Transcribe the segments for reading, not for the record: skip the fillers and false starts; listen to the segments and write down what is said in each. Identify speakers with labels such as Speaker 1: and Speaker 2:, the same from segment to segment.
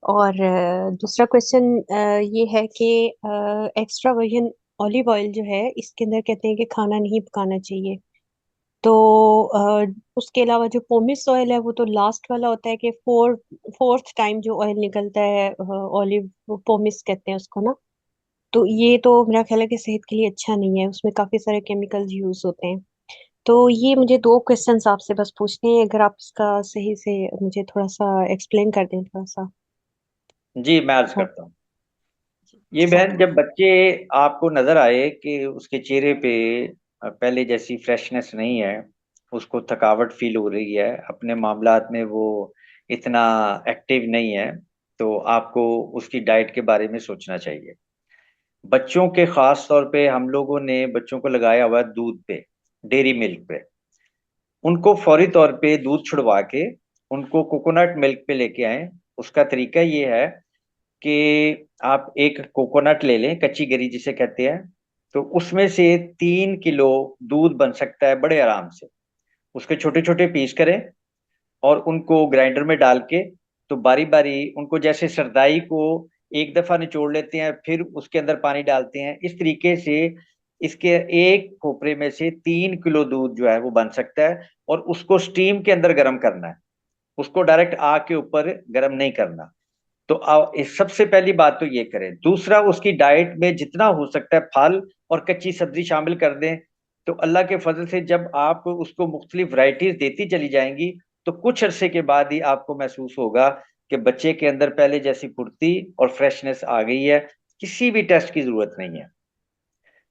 Speaker 1: और दूसरा क्वेश्चन ये है कि एक्स्ट्रा वर्जिन ऑलिव ऑयल जो है इसके अंदर कहते हैं कि खाना नहीं पकाना चाहिए। तो उसके अलावा जो पोमिस ऑयल है वो तो लास्ट वाला होता है कि फोर्थ टाइम जो ऑयल निकलता है ऑलिव पोमिस कहते हैं उसको ना। तो ये तो मेरा ख्याल है कि सेहत के लिए अच्छा नहीं है, उसमें काफी सारे केमिकल्स यूज होते हैं। तो ये मुझे दो क्वेश्चंस आपसे बस पूछने हैं, अगर आप इसका सही से मुझे थोड़ा सा एक्सप्लेन कर दें थोड़ा सा।
Speaker 2: जी, मैं अर्ज
Speaker 1: हाँ
Speaker 2: करता हूँ।
Speaker 1: जी।
Speaker 2: ये बहन, जब बच्चे आपको नजर आए कि उसके चेहरे पे पहले जैसी फ्रेशनेस नहीं है, उसको थकावट फील हो रही है, अपने मामलात में वो इतना एक्टिव नहीं है, तो आपको उसकी डाइट के बारे में सोचना चाहिए। बच्चों के खास तौर पे हम लोगों ने बच्चों को लगाया हुआ है दूध पे, डेयरी मिल्क पे। उनको फौरी तौर पे दूध छुड़वा के उनको कोकोनट मिल्क पे लेके आए। उसका तरीका ये है कि आप एक कोकोनट ले लें, कच्ची गरी जिसे कहते हैं। तो उसमें से 3 किलो दूध बन सकता है बड़े आराम से। उसके छोटे छोटे पीस करें और उनको ग्राइंडर में डाल के, तो बारी बारी उनको, जैसे सरदाई को एक दफा निचोड़ लेते हैं फिर उसके अंदर पानी डालते हैं, इस तरीके से इसके एक खोपरे में से 3 किलो दूध जो है वो बन सकता है। और उसको स्टीम के अंदर गर्म करना है, उसको डायरेक्ट आग के ऊपर गर्म नहीं करना। तो इस सबसे पहली बात तो ये करें। दूसरा, उसकी डाइट में जितना हो सकता है फल और कच्ची सब्जी शामिल कर दें। तो अल्लाह के फजल से जब आप उसको मुख्तलिफ वैरायटीज देती चली जाएंगी, तो कुछ अरसे के बाद ही आपको महसूस होगा कि बच्चे के अंदर पहले जैसी फुर्ती और फ्रेशनेस आ गई है। किसी भी टेस्ट की जरूरत नहीं है।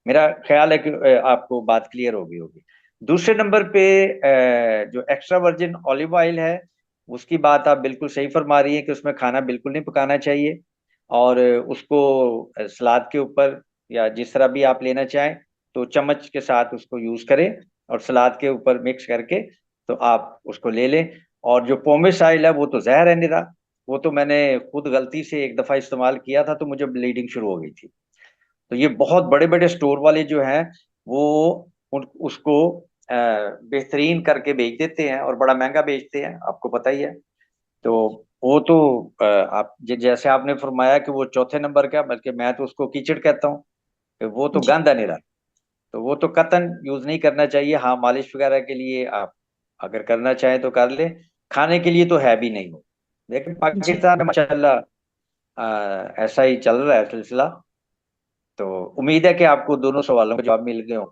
Speaker 2: मेरा ख्याल है कि आपको बात क्लियर हो गई होगी। दूसरे नंबर पे जो एक्स्ट्रा वर्जिन ऑलिव ऑयल है, उसकी बात आप बिल्कुल सही फरमा रही हैं कि उसमें खाना बिल्कुल नहीं पकाना चाहिए। और उसको सलाद के ऊपर या जिस तरह भी आप लेना चाहें, तो चम्मच के साथ उसको यूज करें और सलाद के ऊपर मिक्स करके तो आप उसको ले लें। और जो पोमेस ऑयल है वो तो जहर है निरा। वो तो मैंने खुद गलती से एक दफा इस्तेमाल किया था तो मुझे ब्लीडिंग शुरू हो गई थी। तो ये बहुत बड़े बड़े स्टोर वाले जो हैं वो उसको बेहतरीन करके बेच देते हैं और बड़ा महंगा बेचते हैं, आपको पता ही है। तो वो तो आप जैसे आपने फरमाया कि वो चौथे नंबर का, बल्कि मैं तो उसको कीचड़ कहता हूँ कि वो तो
Speaker 1: जी।
Speaker 2: गंदा निरा। तो वो तो कतन यूज नहीं करना चाहिए। हाँ, मालिश वगैरह के लिए आप अगर करना चाहें तो कर ले, खाने के लिए तो है भी नहीं हो। लेकिन
Speaker 1: जी।
Speaker 2: पाकिस्तान में माशाल्लाह ऐसा ही चल रहा है सिलसिला। तो उम्मीद है कि आपको दोनों सवालों के जवाब मिल गए हों।